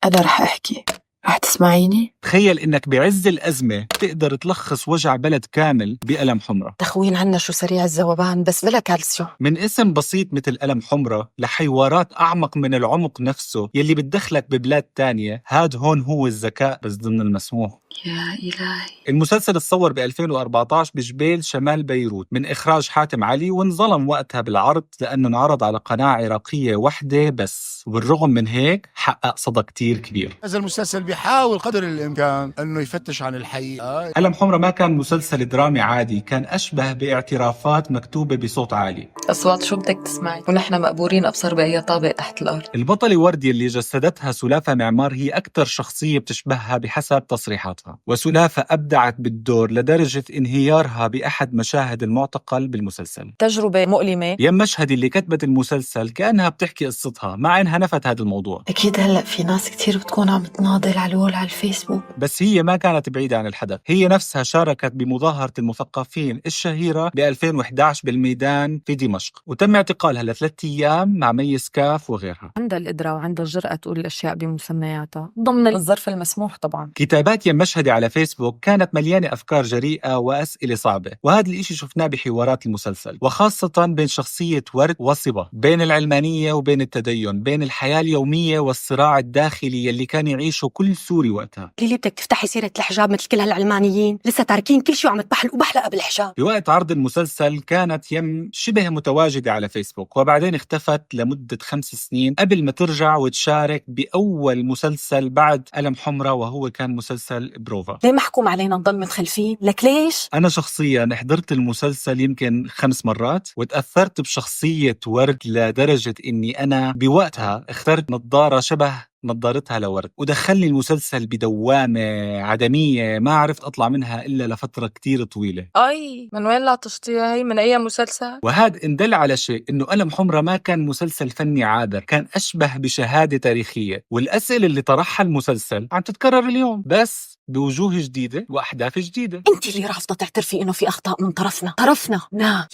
أنا رح أحكي، رح تسمعيني؟ تخيل إنك بعز الأزمة تقدر تلخص وجع بلد كامل بقلم حمرة. تخوين عنا شو سريع الذوبان بس بلا كالسيوم. من اسم بسيط مثل قلم حمرة لحوارات أعمق من العمق نفسه يلي بتدخلك ببلاد تانية، هاد هون هو الذكاء بس ضمن المسموح. يا إلهي. المسلسل اتصور ب 2014 بجبيل شمال بيروت من إخراج حاتم علي، وانظلم وقتها بالعرض لأنه انعرض على قناة عراقية واحدة بس، وبالرغم من هيك حقق صدى كتير كبير. هذا المسلسل بيحاول قدر الإمكان أنه يفتش عن الحقيقة. قلم حمرة ما كان مسلسل درامي عادي، كان أشبه باعترافات مكتوبة بصوت عالي. أصوات شو بدك تسمعي ونحن مقبورين أبصر بأي طابق تحت الأرض. البطلة وردي اللي جسدتها سلافة معمار هي أكثر شخصية بتشبهها بحسب تصريحاتها، وسلافة أبدعت بالدور لدرجة انهيارها بأحد مشاهد المعتقل بالمسلسل. تجربة مؤلمة. يم مشهد اللي كتبت المسلسل كأنها بتحكي قصتها مع إنها نفت هذا الموضوع، أكيد هلأ في ناس كتير بتكون عم تناضل على الوول على الفيسبوك. بس هي ما كانت بعيدة عن الحدث. هي نفسها شاركت بمظاهرة المثقفين الشهيرة ب 2011 بالميدان في دمشق، وتم اعتقالها ل3 أيام مع مي سكاف وغيرها. عندها القدرة وعندها الجرأة تقول الأشياء بمسمياتها ضمن الظرف المسموح طبعا. كتابات يم مشهدي على فيسبوك كانت مليانة أفكار جريئة وأسئلة صعبة، وهذا الإشي شفناه بحوارات المسلسل، وخاصة بين شخصية ورد وصبا، بين العلمانية وبين التدين، بين الحياة اليومية والصراع الداخلي يلي كان يعيشه كل سوري وقتها. ليه بدك تفتحي سيرة الحجاب مثل كل هالعلمانيين لسه تاركين كل شيء وعم تبحلقوا بحلقة بالحجاب؟ بوقت عرض المسلسل كانت يم شبه متواجدة على فيسبوك، وبعدين اختفت لمدة 5 سنين قبل ما ترجع وتشارك بأول مسلسل بعد قلم حمرة، وهو كان مسلسل بروفا. ليه محكوم علينا نضل متخلفين؟ لك ليش؟ أنا شخصياً حضرت المسلسل يمكن 5 مرات، وتأثرت بشخصية ورد لدرجة إني أنا بوقتها اخترت نظارة شبه نظارتها لورد، ودخلني المسلسل بدوامة عدمية ما عرفت أطلع منها إلا لفترة كتير طويلة. أي من وين لعطشتيها هي؟ من أي مسلسل؟ وهذا إن دل على شيء إنه قلم حمرة ما كان مسلسل فني عابر، كان أشبه بشهادة تاريخية، والأسئلة اللي طرحها المسلسل عم تتكرر اليوم بس بوجوه جديدة وأحداث جديدة. انت اللي رافضة تعترفي انه في اخطاء من طرفنا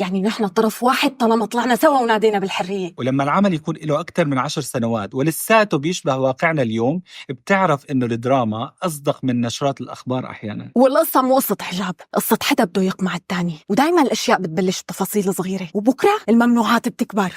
يعني نحن طرف واحد طالما طلعنا سوا ونادينا بالحرية. ولما العمل يكون له أكثر من 10 سنوات ولساته بيشبه واقعنا اليوم، بتعرف إنه الدراما أصدق من نشرات الأخبار أحيانا. والقصة مو قصة حجاب، قصة حدا بده يقمع التاني، ودايما الاشياء بتبلش بتفاصيل صغيرة وبكرة الممنوعات بتكبر.